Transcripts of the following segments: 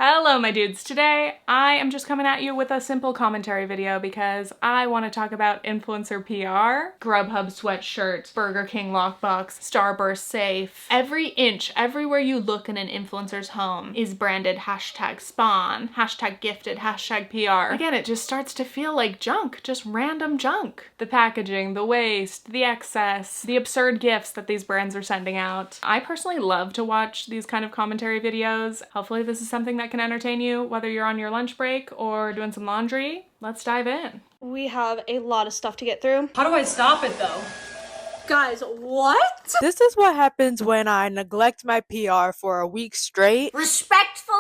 Hello my dudes, today I am just coming at you with a simple commentary video because I want to talk about influencer PR, Grubhub sweatshirt, Burger King lockbox, Starburst safe. Every inch, everywhere you look in an influencer's home is branded hashtag spawn, hashtag gifted, hashtag PR. Again, it just starts to feel like junk, just random junk. The packaging, the waste, the excess, the absurd gifts that these brands are sending out. I personally love to watch these kind of commentary videos. Hopefully this is something that can entertain you, whether you're on your lunch break or doing some laundry. Let's dive in. We have a lot of stuff to get through. How do I stop it though? Guys, what? This is what happens when I neglect my PR for a week straight. Respectfully,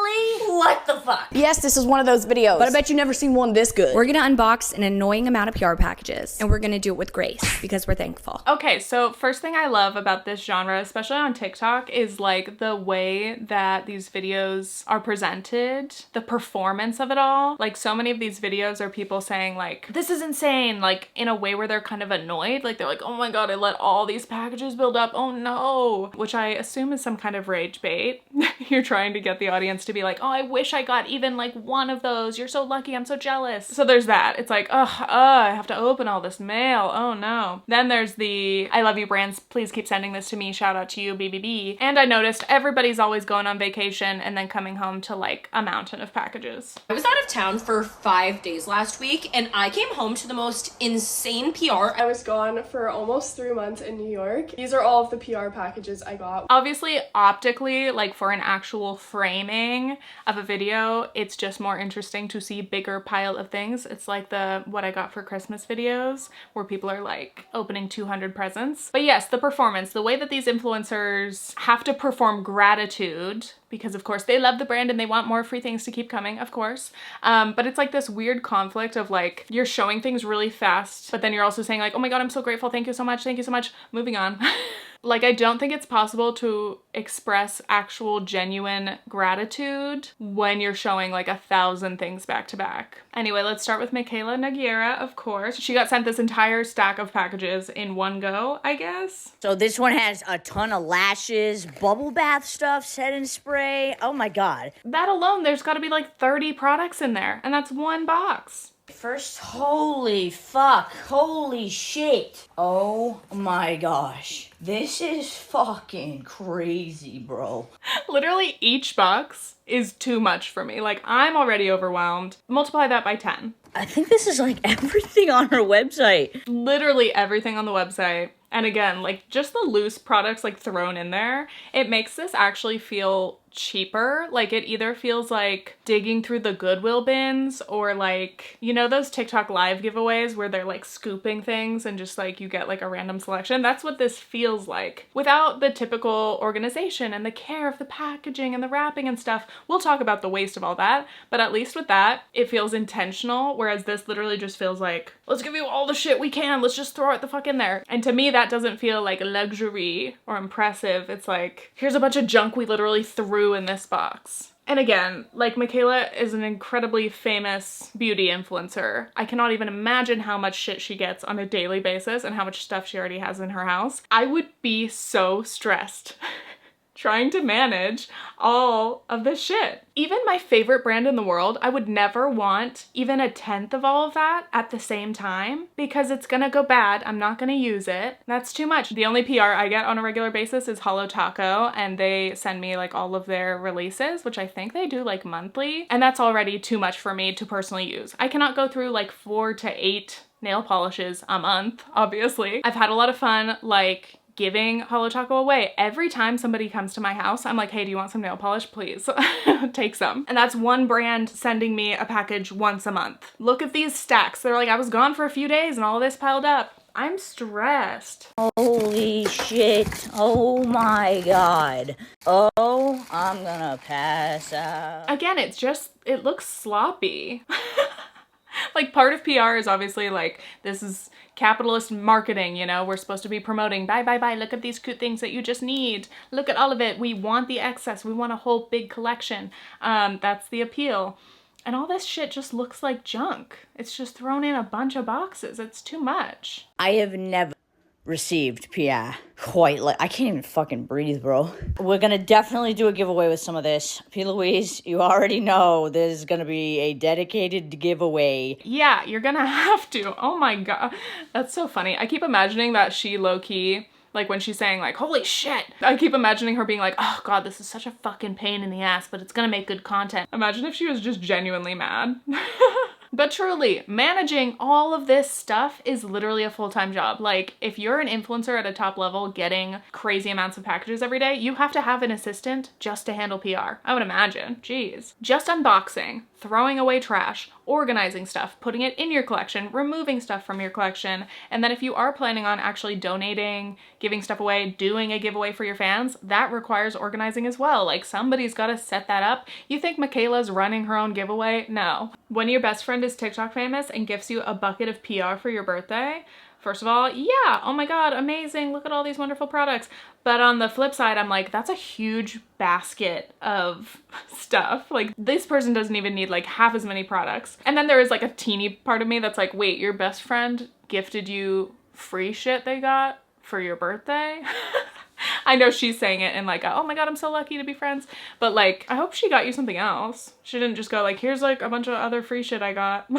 what the fuck? Yes, this is one of those videos, but I bet you've never seen one this good. We're gonna unbox an annoying amount of PR packages, and we're gonna do it with grace because we're thankful. Okay, so first thing I love about this genre, especially on TikTok, is like the way that these videos are presented, the performance of it all. Like so many of these videos are people saying like, this is insane, like in a way where they're kind of annoyed. Like they're like, oh my God, I let all these packages build up, oh no. Which I assume is some kind of rage bait. You're trying to get the audience to be like, oh, I wish I got even like one of those. You're so lucky, I'm so jealous. So there's that. It's like, I have to open all this mail, oh no. Then there's the, I love you brands, please keep sending this to me, shout out to you, BBB. And I noticed everybody's always going on vacation and then coming home to like a mountain of packages. I was out of town for 5 days last week and I came home to the most insane PR. I was gone for almost 3 months in New York. These are all of the PR packages I got. Obviously, optically, like for an actual framing of a video, it's just more interesting to see bigger pile of things. It's like the what I got for Christmas videos where people are like opening 200 presents. But yes, the performance, the way that these influencers have to perform gratitude because of course they love the brand and they want more free things to keep coming, of course. But it's like this weird conflict of like, you're showing things really fast, but then you're also saying like, oh my God, I'm so grateful. Thank you so much. Thank you so much. Moving on. Like, I don't think it's possible to express actual genuine gratitude when you're showing like 1,000 things back to back. Anyway, let's start with Michaela Nogueira, of course. She got sent this entire stack of packages in one go, I guess. So this one has a ton of lashes, bubble bath stuff, setting spray. Oh my God. That alone, there's gotta be like 30 products in there, and that's one box. First, holy fuck, holy shit. Oh my gosh. This is fucking crazy, bro. Literally each box is too much for me. Like, I'm already overwhelmed. Multiply that by 10. I think this is like everything on her website. Literally everything on the website. And again, like just the loose products like thrown in there, it makes this actually feel cheaper. Like it either feels like digging through the Goodwill bins or like, you know, those TikTok live giveaways where they're like scooping things and just like you get like a random selection. That's what this feels like without the typical organization and the care of the packaging and the wrapping and stuff. We'll talk about the waste of all that, but at least with that, it feels intentional. Whereas this literally just feels like, let's give you all the shit we can. Let's just throw it the fuck in there. And to me, that doesn't feel like luxury or impressive. It's like, here's a bunch of junk we literally threw in this box. And again, like Michaela is an incredibly famous beauty influencer. I cannot even imagine how much shit she gets on a daily basis and how much stuff she already has in her house. I would be so stressed trying to manage all of this shit. Even my favorite brand in the world, I would never want even 1/10 of all of that at the same time because it's gonna go bad. I'm not gonna use it. That's too much. The only PR I get on a regular basis is Holo Taco, and they send me like all of their releases, which I think they do like monthly, and that's already too much for me to personally use. I cannot go through like 4 to 8 nail polishes a month, obviously. I've had a lot of fun like giving Holo Taco away. Every time somebody comes to my house, I'm like, hey, do you want some nail polish? Please take some. And that's one brand sending me a package once a month. Look at these stacks. They're like, I was gone for a few days and all this piled up. I'm stressed. Holy shit. Oh my God. Oh, I'm gonna pass out. Again, it's just, it looks sloppy. Like part of PR is obviously like, this is capitalist marketing, you know, we're supposed to be promoting, buy, look at these cute things that you just need. Look at all of it. We want the excess. We want a whole big collection. That's the appeal. And all this shit just looks like junk. It's just thrown in a bunch of boxes. It's too much. I have never received PR. Quite like, I can't even fucking breathe, bro. We're gonna definitely do a giveaway with some of this. P. Louise, you already know there's gonna be a dedicated giveaway. Yeah, you're gonna have to. Oh my god. That's so funny. I keep imagining that she low-key, like when she's saying like, holy shit, I keep imagining her being like, oh god, this is such a fucking pain in the ass, but it's gonna make good content. Imagine if she was just genuinely mad. But truly, managing all of this stuff is literally a full-time job. Like, if you're an influencer at a top level getting crazy amounts of packages every day, you have to have an assistant just to handle PR. I would imagine. Jeez. Just unboxing, throwing away trash, organizing stuff, putting it in your collection, removing stuff from your collection, and then if you are planning on actually donating, giving stuff away, doing a giveaway for your fans, that requires organizing as well. Like, somebody's gotta set that up. You think Michaela's running her own giveaway? No. When your best friend is TikTok famous and gifts you a bucket of PR for your birthday, first of all, yeah, oh my god, amazing, look at all these wonderful products. But on the flip side, I'm like, that's a huge basket of stuff. Like, this person doesn't even need like half as many products. And then there is like a teeny part of me that's like, wait, your best friend gifted you free shit they got for your birthday? I know she's saying it in like, oh my god, I'm so lucky to be friends. But like, I hope she got you something else. She didn't just go like, here's like a bunch of other free shit I got.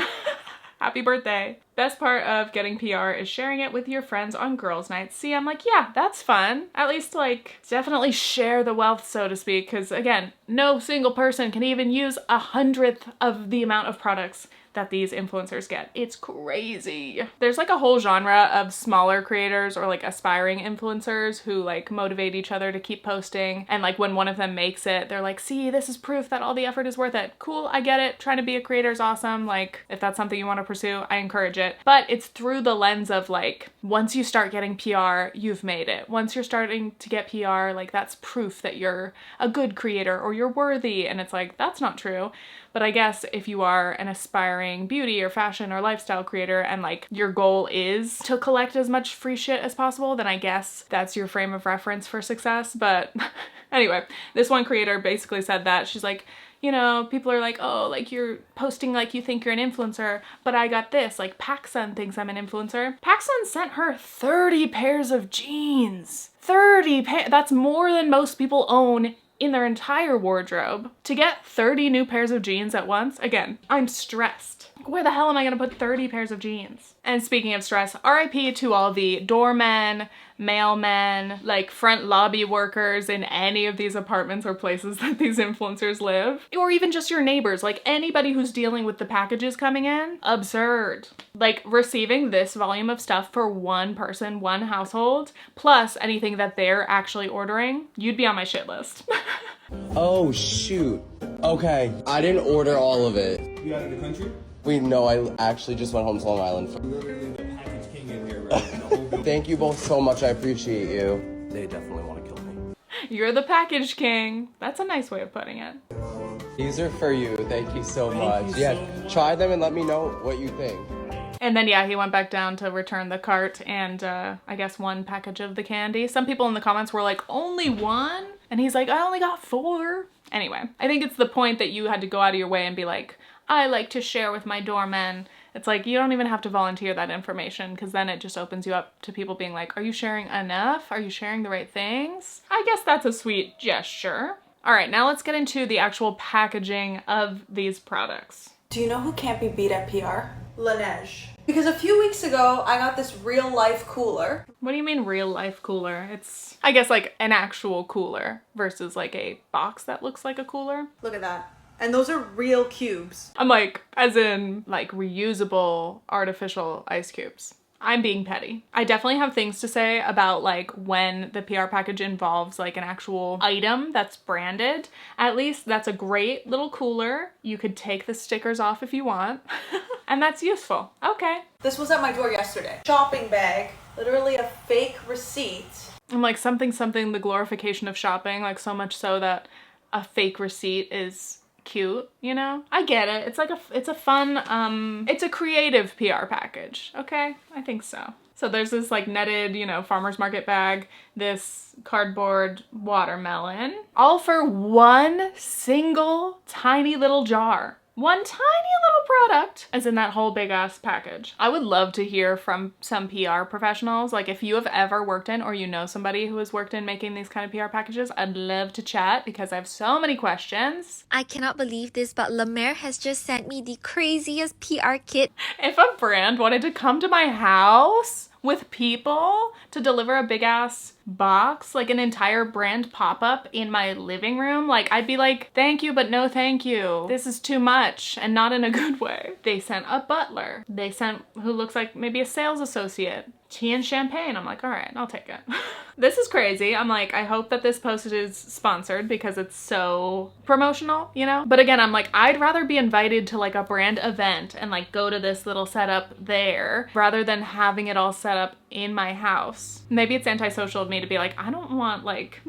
Happy birthday. Best part of getting PR is sharing it with your friends on girls' nights. See, I'm like, yeah, that's fun. At least like, definitely share the wealth, so to speak. Because again, no single person can even use 100th of the amount of products that these influencers get. It's crazy. There's like a whole genre of smaller creators or like aspiring influencers who like motivate each other to keep posting, and like when one of them makes it, they're like, see, this is proof that all the effort is worth it. Cool, I get it. Trying to be a creator is awesome. Like, if that's something you want to pursue, I encourage it. But it's through the lens of like, once you start getting PR, you've made it. Once you're starting to get PR, like that's proof that you're a good creator or you're worthy. And it's like, that's not true. But I guess if you are an aspiring beauty or fashion or lifestyle creator and like your goal is to collect as much free shit as possible, then I guess that's your frame of reference for success. But anyway, this one creator basically said that. She's like, you know, people are like, oh, like you're posting like you think you're an influencer, but I got this, like PacSun thinks I'm an influencer. PacSun sent her 30 pairs of jeans. 30 pairs, that's more than most people own in their entire wardrobe. To get 30 new pairs of jeans at once, again, I'm stressed. Where the hell am I gonna put 30 pairs of jeans? And speaking of stress, RIP to all the doormen, mailmen, like front lobby workers in any of these apartments or places that these influencers live. Or even just your neighbors, like anybody who's dealing with the packages coming in. Absurd. Like receiving this volume of stuff for one person, one household, plus anything that they're actually ordering, you'd be on my shit list. Oh shoot. Okay, I didn't order all of it. You out of the country? No, I actually just went home to Long Island. Literally the package king in here, right? Thank you both so much, I appreciate you. They definitely want to kill me. You're the package king. That's a nice way of putting it. These are for you, thank you so much. Thank you Yeah, so much. try them and let me know what you think. And then yeah, he went back down to return the cart and I guess one package of the candy. Some people in the comments were like, only one? And he's like, I only got 4. Anyway, I think it's the point that you had to go out of your way and be like, I like to share with my doormen. It's like, you don't even have to volunteer that information because then it just opens you up to people being like, are you sharing enough? Are you sharing the right things? I guess that's a sweet gesture. All right, now let's get into the actual packaging of these products. Do you know who can't be beat at PR? Laneige. Because a few weeks ago, I got this real life cooler. What do you mean real life cooler? It's, I guess, like an actual cooler versus like a box that looks like a cooler. Look at that. And those are real cubes. I'm like, as in like reusable artificial ice cubes. I'm being petty. I definitely have things to say about like when the PR package involves like an actual item that's branded. At least that's a great little cooler. You could take the stickers off if you want. And that's useful. Okay. This was at my door yesterday. Shopping bag. Literally a fake receipt. I'm like something, the glorification of shopping. Like so much so that a fake receipt is cute, you know? I get it. It's like it's a fun, it's a creative PR package, okay? I think so. So there's this like netted, you know, farmer's market bag, this cardboard watermelon, all for one single tiny little jar. One tiny little product is in that whole big ass package. I would love to hear from some PR professionals. Like if you have ever worked in or you know somebody who has worked in making these kind of PR packages, I'd love to chat because I have so many questions. I cannot believe this, but La Mer has just sent me the craziest PR kit. If a brand wanted to come to my house with people to deliver a big ass box, like an entire brand pop-up in my living room, like I'd be like, thank you, but no thank you. This is too much, and not in a good way. They sent a butler. They sent who looks like maybe a sales associate. Tea and champagne. I'm like, all right, I'll take it. This is crazy. I'm like, I hope that this post is sponsored because it's so promotional, you know? But again, I'm like, I'd rather be invited to like a brand event and like go to this little setup there rather than having it all set up in my house. Maybe it's antisocial of me to be like, I don't want like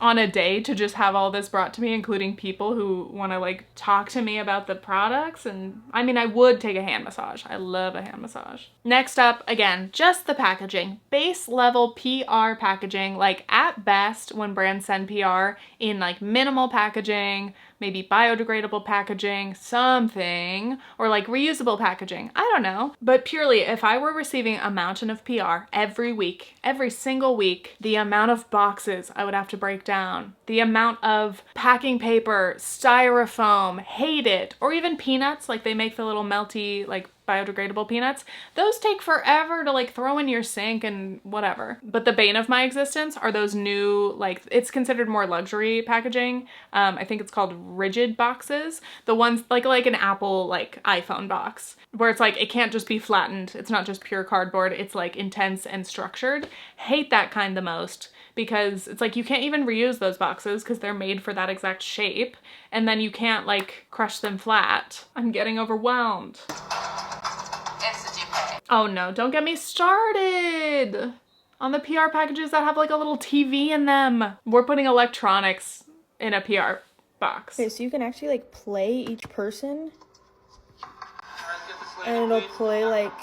on a day to just have all this brought to me, including people who want to like talk to me about the products. And I mean, I would take a hand massage. I love a hand massage. Next up, again, just the packaging. Base level PR packaging, like at best when brands send PR in like minimal packaging, maybe biodegradable packaging, something, or like reusable packaging. I don't know. But purely, if I were receiving a mountain of PR every week, every single week, the amount of boxes I would have to break down, the amount of packing paper, styrofoam, hate it, or even peanuts, like they make the little melty, like biodegradable peanuts, those take forever to like throw in your sink and whatever. But the bane of my existence are those new, like it's considered more luxury packaging. I think it's called rigid boxes. The ones like an Apple like iPhone box where it's like it can't just be flattened. It's not just pure cardboard. It's like intense and structured. Hate that kind the most because it's like you can't even reuse those boxes because they're made for that exact shape and then you can't like crush them flat. I'm getting overwhelmed. Oh no, don't get me started on the PR packages that have like a little TV in them. We're putting electronics in a PR box. Okay, so you can actually like play each person and it'll play like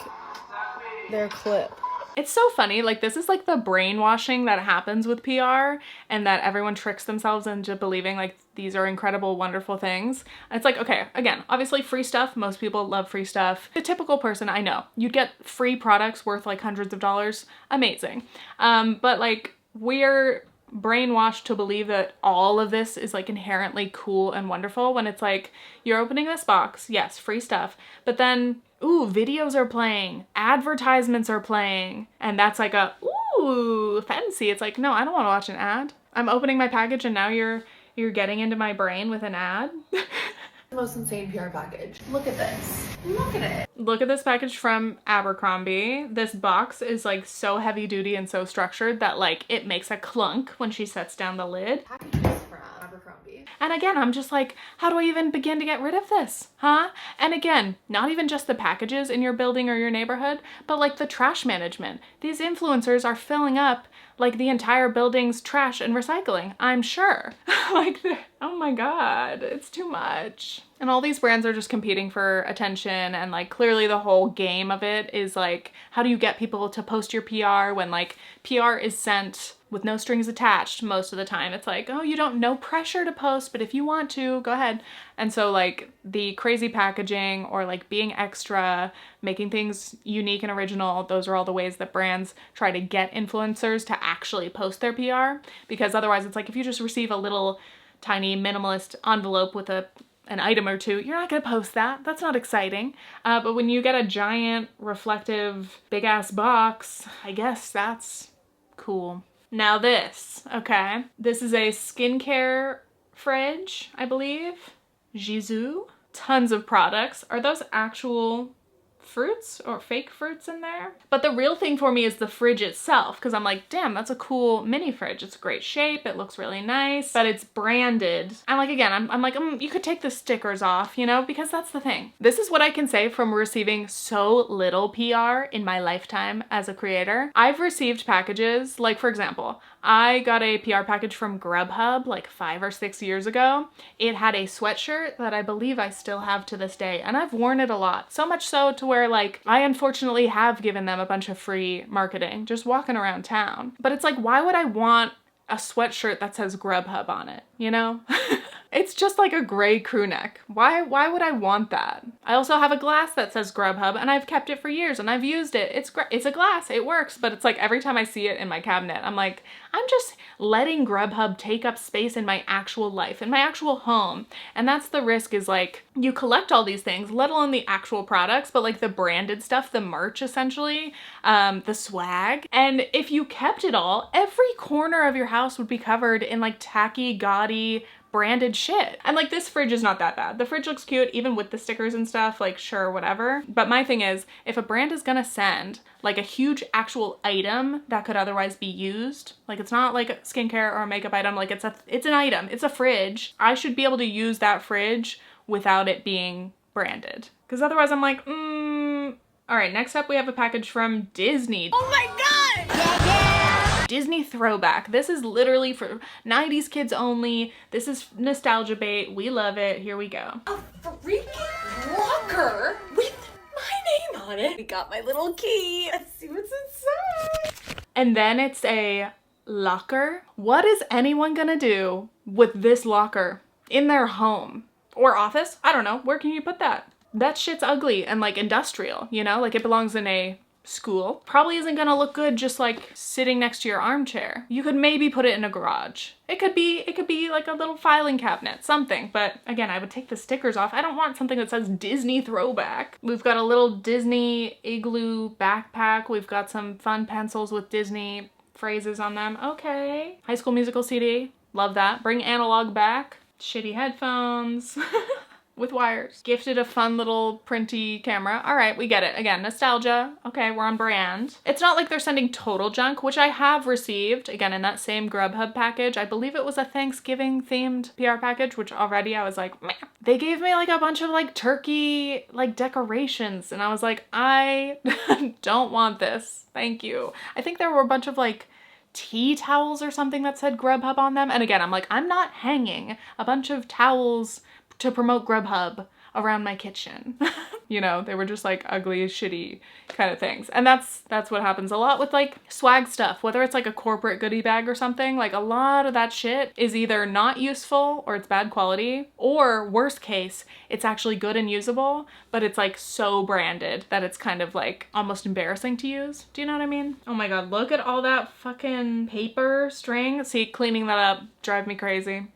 their clip. It's so funny, like this is like the brainwashing that happens with PR and that everyone tricks themselves into believing like these are incredible, wonderful things. And it's like, okay, again, obviously free stuff. Most people love free stuff. The typical person I know, you'd get free products worth like hundreds of dollars. Amazing. But like we're brainwashed to believe that all of this is like inherently cool and wonderful when it's like you're opening this box, yes, free stuff, but then ooh, videos are playing, advertisements are playing, and that's like a ooh, fancy. It's like, no, I don't want to watch an ad. I'm opening my package and now you're getting into my brain with an ad. The most insane PR package. Look at this. Look at it. Look at this package from Abercrombie. This box is like so heavy duty and so structured that like it makes a clunk when she sets down the lid. Packages from Abercrombie. And again, I'm just like, how do I even begin to get rid of this? Huh? And again, not even just the packages in your building or your neighborhood, but like the trash management. These influencers are filling up like the entire building's trash and recycling, I'm sure. Like, oh my God, it's too much. And all these brands are just competing for attention and like clearly the whole game of it is like, how do you get people to post your PR when like PR is sent with no strings attached most of the time. It's like, oh, you don't, no pressure to post, but if you want to, go ahead. And so like the crazy packaging or like being extra, making things unique and original, those are all the ways that brands try to get influencers to actually post their PR. Because otherwise it's like if you just receive a little tiny minimalist envelope with an item or two, you're not gonna post that. That's not exciting. But when you get a giant, reflective, big ass box, I guess that's cool. Now this, okay? This is a skincare fridge, I believe. Gisou. Tons of products. Are those actual fruits or fake fruits in there? But the real thing for me is the fridge itself, because I'm like, damn, that's a cool mini fridge. It's a great shape, it looks really nice, but it's branded. And like, again, I'm like, you could take the stickers off, you know, because that's the thing. This is what I can say from receiving so little PR in my lifetime as a creator. I've received packages, like for example, I got a PR package from Grubhub like 5 or 6 years ago. It had a sweatshirt that I believe I still have to this day, and I've worn it a lot. So much so to where like I unfortunately have given them a bunch of free marketing just walking around town. But it's like, why would I want a sweatshirt that says Grubhub on it, you know? It's just like a gray crew neck. Why would I want that? I also have a glass that says Grubhub and I've kept it for years and I've used it. It's a glass, it works, but it's like every time I see it in my cabinet, I'm like, I'm just letting Grubhub take up space in my actual life, in my actual home. And that's the risk, is like, you collect all these things, let alone the actual products, but like the branded stuff, the merch essentially, the swag. And if you kept it all, every corner of your house would be covered in like tacky, gaudy, branded shit. And like, this fridge is not that bad. The fridge looks cute even with the stickers and stuff, like sure, whatever. But my thing is, if a brand is gonna send like a huge actual item that could otherwise be used, like it's not like a skincare or a makeup item, like it's an item, it's a fridge, I should be able to use that fridge without it being branded. Because otherwise I'm like, All right, next up we have a package from Disney. Oh my God! Yeah! Disney throwback. This is literally for 90s kids only. This is nostalgia bait. We love it. Here we go. A freaking locker with my name on it. We got my little key. Let's see what's inside. And then it's a locker. What is anyone gonna do with this locker in their home or office? I don't know. Where can you put that? That shit's ugly and like industrial, you know? Like it belongs in a school. Probably isn't gonna look good just like sitting next to your armchair. You could maybe put it in a garage. It could be like a little filing cabinet, something. But again, I would take the stickers off. I don't want something that says Disney throwback. We've got a little Disney igloo backpack. We've got some fun pencils with Disney phrases on them. Okay. High School Musical CD. Love that. Bring analog back. Shitty headphones. With wires. Gifted a fun little printy camera. All right, we get it. Again, nostalgia. Okay, we're on brand. It's not like they're sending total junk, which I have received, again, in that same Grubhub package. I believe it was a Thanksgiving themed PR package, which already I was like, meh. They gave me like a bunch of like turkey like decorations, and I was like, I don't want this. Thank you. I think there were a bunch of like tea towels or something that said Grubhub on them. And again, I'm like, I'm not hanging a bunch of towels to promote Grubhub around my kitchen. You know, they were just like ugly, shitty kind of things. And that's what happens a lot with like swag stuff, whether it's like a corporate goodie bag or something. Like a lot of that shit is either not useful or it's bad quality, or worst case, it's actually good and usable, but it's like so branded that it's kind of like almost embarrassing to use. Do you know what I mean? Oh my God, look at all that fucking paper string. See, cleaning that up drive me crazy.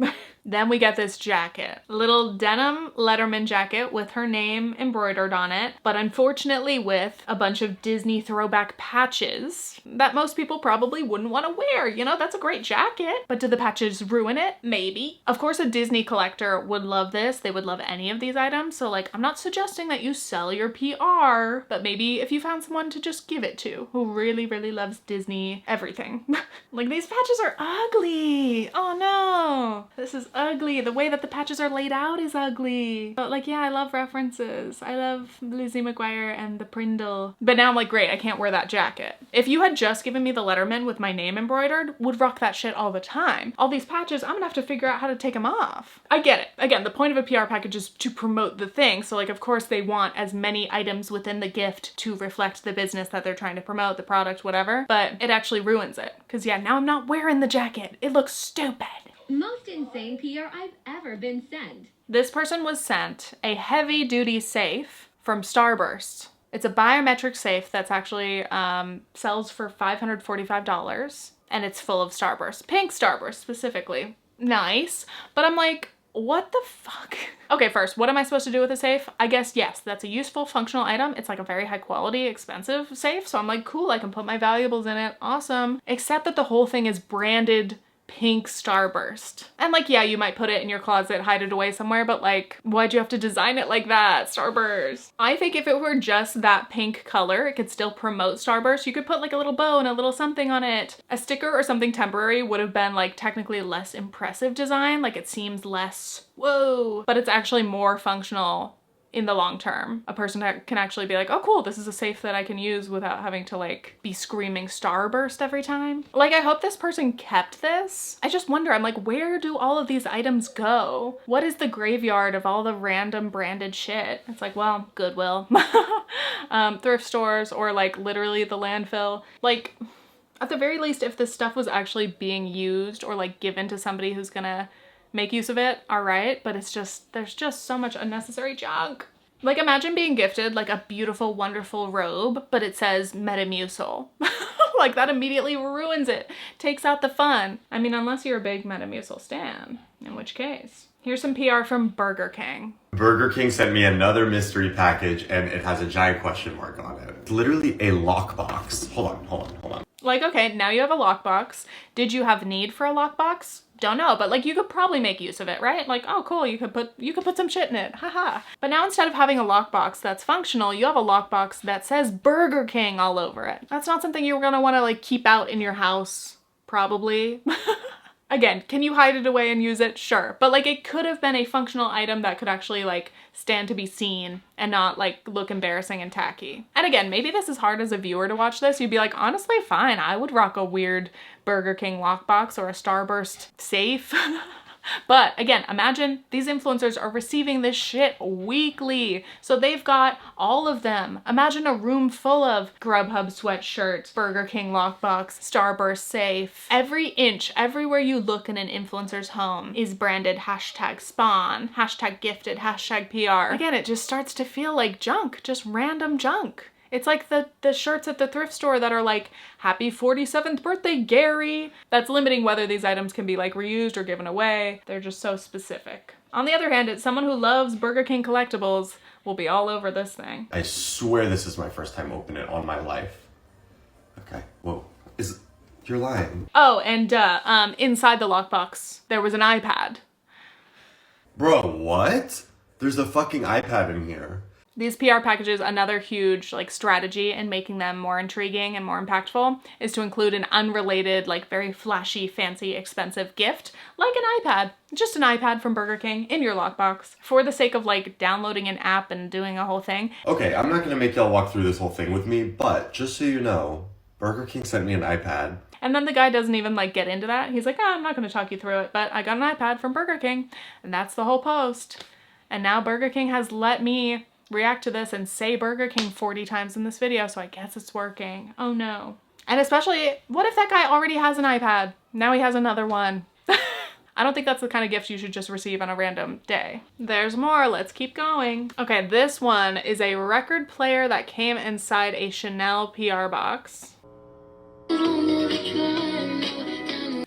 Then we get this jacket. Little denim Letterman jacket with her name embroidered on it, but unfortunately with a bunch of Disney throwback patches that most people probably wouldn't want to wear. You know, that's a great jacket, but do the patches ruin it? Maybe. Of course, a Disney collector would love this. They would love any of these items. So like, I'm not suggesting that you sell your PR, but maybe if you found someone to just give it to who really, really loves Disney everything. Like, these patches are ugly. Oh no, this is ugly. The way that the patches are laid out is ugly. But like, yeah, I love references. I love Lizzie McGuire and the Prindle. But now I'm like, great, I can't wear that jacket. If you had just given me the Letterman with my name embroidered, would rock that shit all the time. All these patches, I'm gonna have to figure out how to take them off. I get it. Again, the point of a PR package is to promote the thing. So like, of course they want as many items within the gift to reflect the business that they're trying to promote, the product, whatever. But it actually ruins it. Cause yeah, now I'm not wearing the jacket. It looks stupid. Most insane PR I've ever been sent. This person was sent a heavy-duty safe from Starburst. It's a biometric safe that's actually sells for $545, and it's full of Starburst. Pink Starburst, specifically. Nice. But I'm like, what the fuck? Okay, first, what am I supposed to do with a safe? I guess, yes, that's a useful, functional item. It's like a very high quality, expensive safe. So I'm like, cool, I can put my valuables in it. Awesome. Except that the whole thing is branded pink Starburst. And like, yeah, you might put it in your closet, hide it away somewhere, but like, why'd you have to design it like that? Starburst. I think if it were just that pink color, it could still promote Starburst. You could put like a little bow and a little something on it. A sticker or something temporary would have been like technically less impressive design. Like, it seems less, whoa, but it's actually more functional in the long term. A person that can actually be like, oh cool, this is a safe that I can use without having to like be screaming Starburst every time. Like, I hope this person kept this. I just wonder, I'm like, where do all of these items go? What is the graveyard of all the random branded shit? It's like, well, Goodwill, thrift stores, or like literally the landfill. Like, at the very least, if this stuff was actually being used or like given to somebody who's gonna make use of it, all right, but it's just, there's just so much unnecessary junk. Like, imagine being gifted like a beautiful, wonderful robe, but it says Metamucil. Like, that immediately ruins it, takes out the fun. I mean, unless you're a big Metamucil stan, in which case. Here's some PR from Burger King. Burger King sent me another mystery package and it has a giant question mark on it. It's literally a lockbox. Hold on. Like, okay, now you have a lockbox. Did you have need for a lockbox? Don't know, but like you could probably make use of it, right? Like, oh cool, you could put some shit in it, haha. But now instead of having a lockbox that's functional, you have a lockbox that says Burger King all over it. That's not something you're gonna wanna like keep out in your house, probably. Again, can you hide it away and use it? Sure. But like it could have been a functional item that could actually like stand to be seen and not like look embarrassing and tacky. And again, maybe this is hard as a viewer to watch this. You'd be like, honestly, fine. I would rock a weird Burger King lockbox or a Starburst safe. But again, imagine these influencers are receiving this shit weekly. So they've got all of them. Imagine a room full of Grubhub sweatshirts, Burger King lockbox, Starburst safe. Every inch, everywhere you look in an influencer's home is branded hashtag spawn, hashtag gifted, hashtag PR. Again, it just starts to feel like junk, just random junk. It's like the shirts at the thrift store that are like, happy 47th birthday, Gary. That's limiting whether these items can be like reused or given away. They're just so specific. On the other hand, it's someone who loves Burger King collectibles will be all over this thing. I swear this is my first time opening it on my life. Okay, whoa, you're lying. Oh, and inside the lockbox, there was an iPad. Bro, what? There's a fucking iPad in here. These PR packages, another huge like strategy in making them more intriguing and more impactful is to include an unrelated, like very flashy, fancy, expensive gift, like an iPad. Just an iPad from Burger King in your lockbox for the sake of like downloading an app and doing a whole thing. Okay, I'm not gonna make y'all walk through this whole thing with me, but just so you know, Burger King sent me an iPad. And then the guy doesn't even like get into that. He's like, I'm not gonna talk you through it, but I got an iPad from Burger King. And that's the whole post. And now Burger King has let me react to this and say Burger King 40 times in this video, so I guess it's working. Oh no. And especially, what if that guy already has an iPad? Now he has another one. I don't think that's the kind of gift you should just receive on a random day. There's more, let's keep going. Okay, this one is a record player that came inside a Chanel PR box.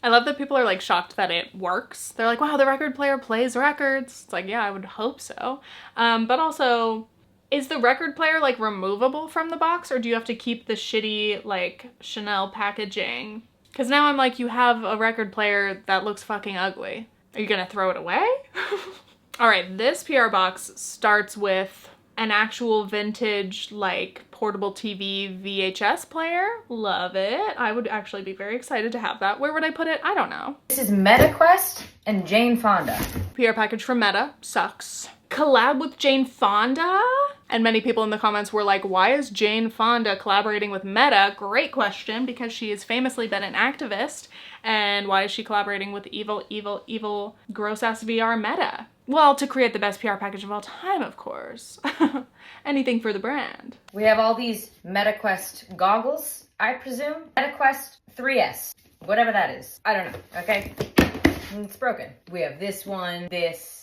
I love that people are like shocked that it works. They're like, wow, the record player plays records. It's like, yeah, I would hope so. But also, is the record player like removable from the box, or do you have to keep the shitty like Chanel packaging? Because now I'm like, you have a record player that looks fucking ugly. Are you gonna throw it away? All right, this PR box starts with an actual vintage like portable TV VHS player. Love it. I would actually be very excited to have that. Where would I put it? I don't know. This is MetaQuest and Jane Fonda. PR package from Meta. Sucks. Collab with Jane Fonda? And many people in the comments were like, why is Jane Fonda collaborating with Meta? Great question, because she has famously been an activist. And why is she collaborating with evil, gross-ass VR Meta? Well, to create the best PR package of all time, of course. Anything for the brand. We have all these MetaQuest goggles, I presume. MetaQuest 3S, whatever that is. I don't know, okay? It's broken. We have this one, this.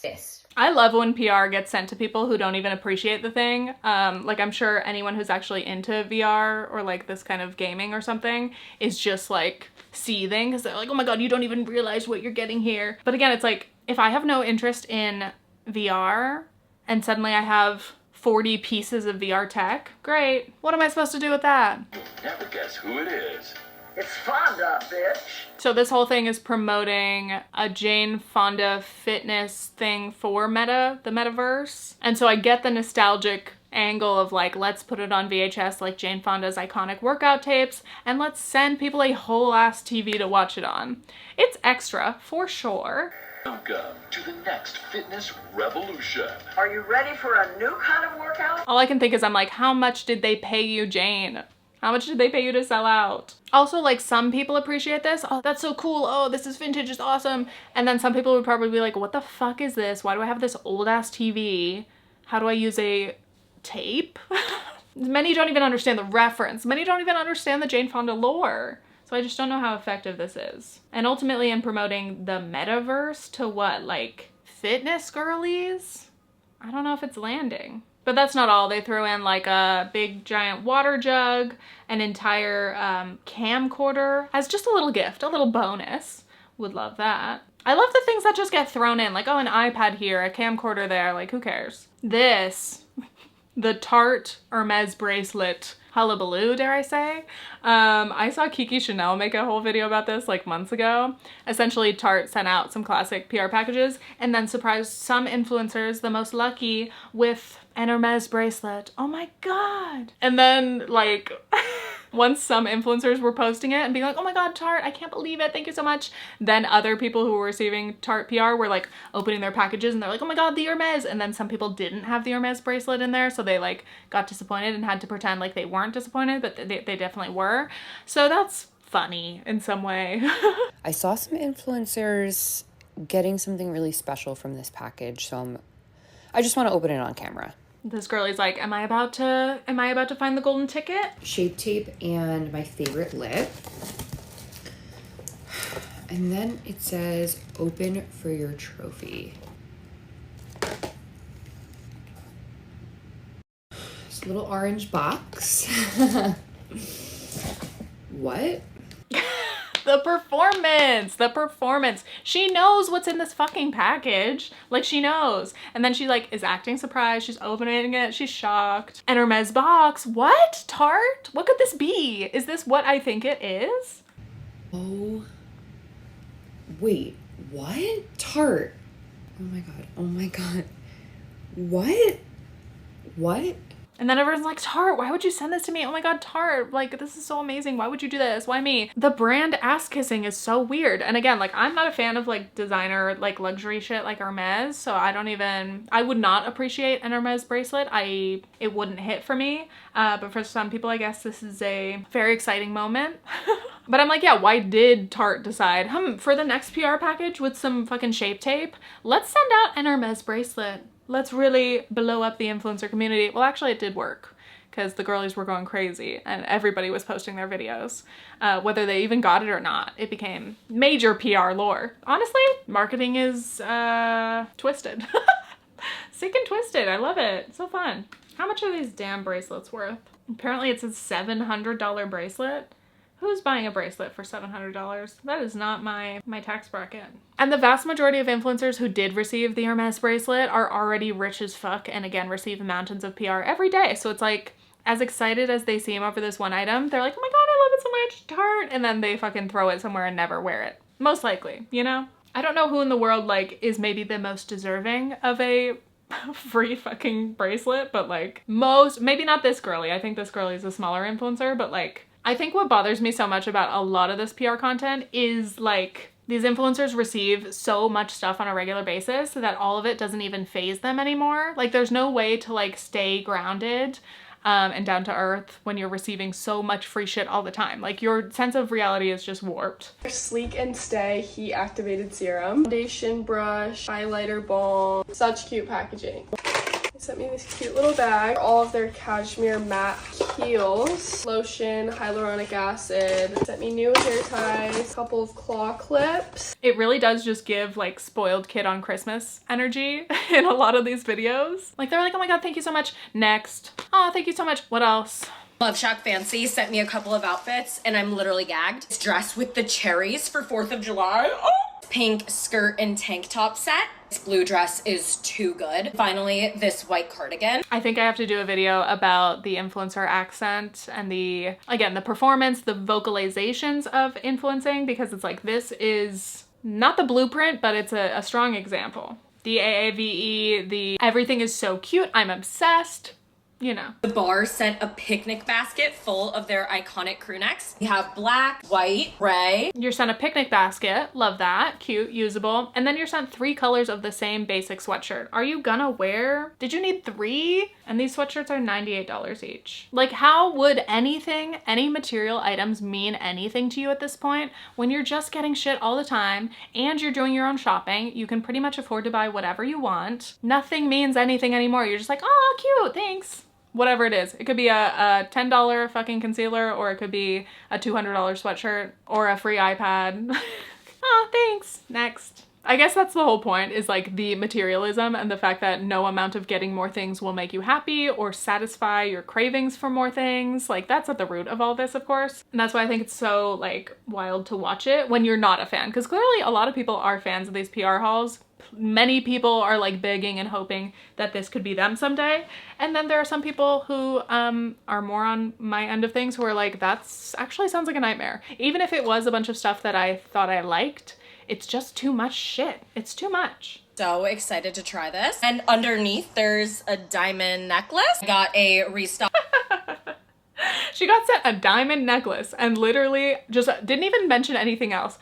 I love when PR gets sent to people who don't even appreciate the thing. Like I'm sure anyone who's actually into VR or like this kind of gaming or something is just like seething because they're like, oh my God, you don't even realize what you're getting here. But again, it's like, if I have no interest in VR and suddenly I have 40 pieces of VR tech, great. What am I supposed to do with that? You'll never guess who it is. It's Fonda, bitch. So this whole thing is promoting a Jane Fonda fitness thing for Meta, the metaverse. And so I get the nostalgic angle of like, let's put it on VHS like Jane Fonda's iconic workout tapes, and let's send people a whole ass TV to watch it on. It's extra, for sure. Welcome to the next fitness revolution. Are you ready for a new kind of workout? All I can think is I'm like, how much did they pay you, Jane? How much did they pay you to sell out? Also, like, some people appreciate this. Oh, that's so cool. Oh, this is vintage, it's awesome. And then some people would probably be like, what the fuck is this? Why do I have this old ass TV? How do I use a tape? Many don't even understand the reference. Many don't even understand the Jane Fonda lore. So I just don't know how effective this is. And ultimately in promoting the metaverse to what, like fitness girlies? I don't know if it's landing. But that's not all. They throw in like a big giant water jug, an entire camcorder as just a little gift, a little bonus. Would love that. I love the things that just get thrown in, like, oh, an iPad here, a camcorder there, like, who cares? This, the Tarte Hermes bracelet hullabaloo, dare I say. I saw Kiki Chanel make a whole video about this like months ago. Essentially, Tarte sent out some classic PR packages and then surprised some influencers, the most lucky, with an Hermes bracelet. Oh my God. And then like, once some influencers were posting it and being like, oh my God, Tarte, I can't believe it, thank you so much. Then other people who were receiving Tarte PR were like opening their packages and they're like, oh my God, the Hermes. And then some people didn't have the Hermes bracelet in there, so they like got disappointed and had to pretend like they weren't disappointed, but they definitely were. So that's funny in some way. I saw some influencers getting something really special from this package, so I just want to open it on camera. This girlie's like, am I about to find the golden ticket? Shape tape and my favorite lip. And then it says, open for your trophy. This little orange box. What? The performance. She knows what's in this fucking package. Like, she knows. And then she like is acting surprised. She's opening it. She's shocked. And Hermes box. What? Tarte? What could this be? Is this what I think it is? Oh, wait, what? Tarte. Oh my God. Oh my God. What? What? And then everyone's like, Tarte, why would you send this to me? Oh my God, Tarte, like, this is so amazing. Why would you do this? Why me? The brand ass kissing is so weird. And again, like, I'm not a fan of like designer, like luxury shit like Hermes. So I would not appreciate an Hermes bracelet. It wouldn't hit for me. But for some people, I guess this is a very exciting moment. But I'm like, yeah, why did Tarte decide, for the next PR package with some fucking shape tape, let's send out an Hermes bracelet. Let's really blow up the influencer community. Well, actually it did work because the girlies were going crazy and everybody was posting their videos. Whether they even got it or not, it became major PR lore. Honestly, marketing is twisted. Sick and twisted. I love it. It's so fun. How much are these damn bracelets worth? Apparently it's a $700 bracelet. Who's buying a bracelet for $700? That is not my tax bracket. And the vast majority of influencers who did receive the Hermes bracelet are already rich as fuck and again receive mountains of PR every day. So it's like, as excited as they seem over this one item, they're like, oh my God, I love it so much, Tarte. And then they fucking throw it somewhere and never wear it. Most likely, you know? I don't know who in the world like is maybe the most deserving of a free fucking bracelet, but like maybe not this girly. I think this girly is a smaller influencer, but like, I think what bothers me so much about a lot of this PR content is like these influencers receive so much stuff on a regular basis that all of it doesn't even faze them anymore. Like there's no way to like stay grounded and down to earth when you're receiving so much free shit all the time. Like your sense of reality is just warped. Sleek and Stay Heat Activated Serum, foundation brush, highlighter balm. Such cute packaging. They sent me this cute little bag. All of their cashmere matte heels, lotion, hyaluronic acid. Sent me new hair ties, a couple of claw clips. It really does just give like spoiled kid on Christmas energy in a lot of these videos. Like they're like, oh my God, thank you so much. Next. Oh, thank you so much. What else? Love Shack Fancy sent me a couple of outfits and I'm literally gagged. It's dressed with the cherries for 4th of July. Oh! Pink skirt and tank top set. This blue dress is too good. Finally, this white cardigan. I think I have to do a video about the influencer accent and the performance, the vocalizations of influencing, because it's like, this is not the blueprint, but it's a strong example. The AAVE, the everything is so cute, I'm obsessed. You know. The bar sent a picnic basket full of their iconic crew necks. We have black, white, gray. You're sent a picnic basket. Love that. Cute, usable. And then you're sent 3 colors of the same basic sweatshirt. Are you gonna wear? Did you need 3? And these sweatshirts are $98 each. Like, how would anything, any material items mean anything to you at this point when you're just getting shit all the time and you're doing your own shopping? You can pretty much afford to buy whatever you want. Nothing means anything anymore. You're just like, oh, cute, thanks. whatever it is. It could be a $10 fucking concealer, or it could be a $200 sweatshirt, or a free iPad. Oh, thanks. Next. I guess that's the whole point, is like the materialism and the fact that no amount of getting more things will make you happy or satisfy your cravings for more things. Like, that's at the root of all this, of course. And that's why I think it's so like wild to watch it when you're not a fan, because clearly a lot of people are fans of these PR hauls. Many people are like begging and hoping that this could be them someday. And then there are some people who are more on my end of things who are like, that's actually sounds like a nightmare. Even if it was a bunch of stuff that I thought I liked, it's just too much shit. It's too much. So excited to try this. And underneath there's a diamond necklace. Got a restock. She got sent a diamond necklace and literally just didn't even mention anything else.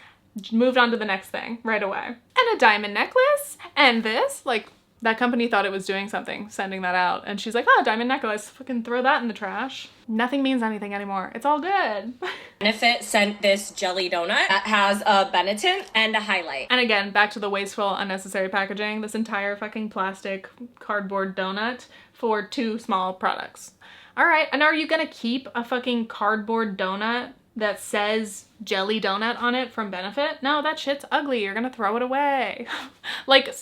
Moved on to the next thing right away. And a diamond necklace and this, like, that company thought it was doing something, sending that out. And she's like, oh, diamond necklace, fucking throw that in the trash. Nothing means anything anymore. It's all good. Benefit sent this jelly donut that has a Benetton and a highlight. And again, back to the wasteful, unnecessary packaging. This entire fucking plastic cardboard donut for 2 small products. All right, and are you gonna keep a fucking cardboard donut that says jelly donut on it from Benefit? No, that shit's ugly. You're gonna throw it away. Like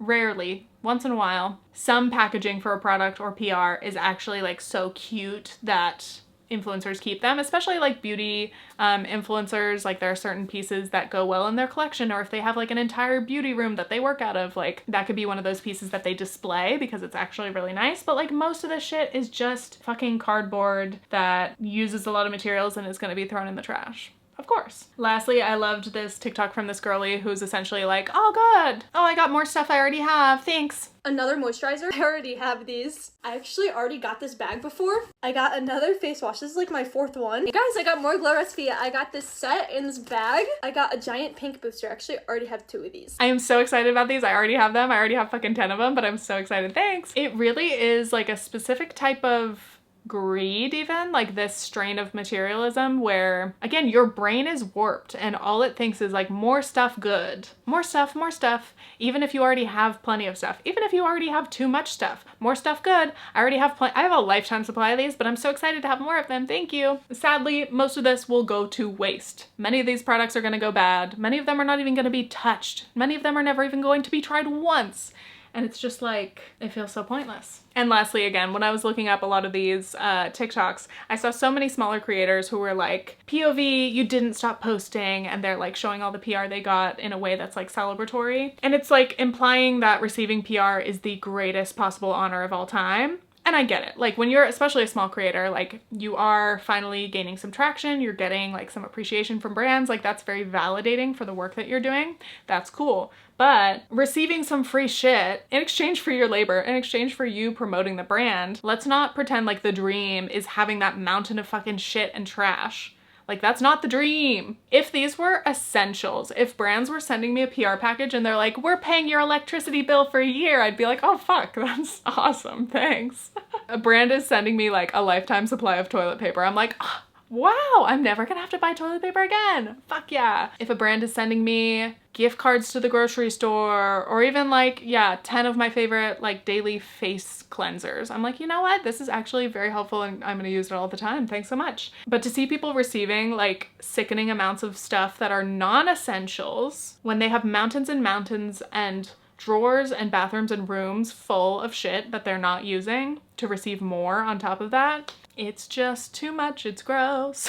rarely, once in a while, some packaging for a product or PR is actually like so cute that influencers keep them, especially like beauty influencers. Like there are certain pieces that go well in their collection, or if they have like an entire beauty room that they work out of, like that could be one of those pieces that they display because it's actually really nice. But like most of this shit is just fucking cardboard that uses a lot of materials and is going to be thrown in the trash. Of course. Lastly, I loved this TikTok from this girly who's essentially like, oh good, oh I got more stuff I already have, thanks. Another moisturizer. I already have these. I actually already got this bag before. I got another face wash. This is like my 4th one. Hey guys, I got more Glow Recipe. I got this set in this bag. I got a giant pink booster. Actually, I already have 2 of these. I am so excited about these. I already have them. I already have fucking 10 of them, but I'm so excited. Thanks. It really is like a specific type of greed, even like this strain of materialism where again your brain is warped and all it thinks is like more stuff good, more stuff, even if you already have plenty of stuff, even if you already have too much stuff, more stuff good. I already have I have a lifetime supply of these, but I'm so excited to have more of them. Thank you. Sadly, most of this will go to waste. Many of these products are going to go bad. Many of them are not even going to be touched. Many of them are never even going to be tried once. And it's just like, it feels so pointless. And lastly, again, when I was looking up a lot of these TikToks, I saw so many smaller creators who were like, POV, you didn't stop posting, and they're like showing all the PR they got in a way that's like celebratory. And it's like implying that receiving PR is the greatest possible honor of all time. And I get it. Like when you're especially a small creator, like you are finally gaining some traction, you're getting like some appreciation from brands, like that's very validating for the work that you're doing. That's cool. But receiving some free shit in exchange for your labor, in exchange for you promoting the brand, let's not pretend like the dream is having that mountain of fucking shit and trash. Like that's not the dream. If these were essentials, if brands were sending me a PR package and they're like, we're paying your electricity bill for a year, I'd be like, oh fuck, that's awesome, thanks. A brand is sending me like a lifetime supply of toilet paper. I'm like, oh, wow, I'm never gonna have to buy toilet paper again. Fuck yeah. If a brand is sending me gift cards to the grocery store, or even like, yeah, 10 of my favorite like daily face cleansers, I'm like, you know what? This is actually very helpful and I'm gonna use it all the time. Thanks so much. But to see people receiving like sickening amounts of stuff that are non-essentials when they have mountains and mountains and drawers and bathrooms and rooms full of shit that they're not using, to receive more on top of that, it's just too much. It's gross.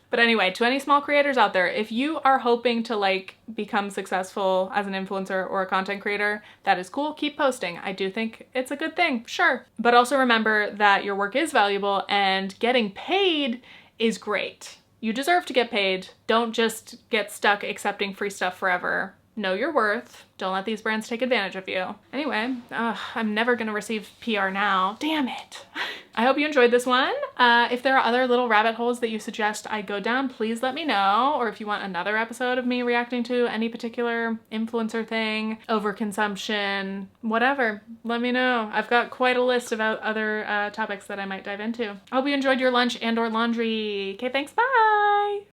But anyway, to any small creators out there, if you are hoping to like become successful as an influencer or a content creator, that is cool. Keep posting. I do think it's a good thing, sure. But also remember that your work is valuable and getting paid is great. You deserve to get paid. Don't just get stuck accepting free stuff forever. Know your worth. Don't let these brands take advantage of you. Anyway, I'm never gonna receive PR now. Damn it. I hope you enjoyed this one. If there are other little rabbit holes that you suggest I go down, please let me know. Or if you want another episode of me reacting to any particular influencer thing, overconsumption, whatever, let me know. I've got quite a list of other topics that I might dive into. I hope you enjoyed your lunch and or laundry. Okay, thanks, bye.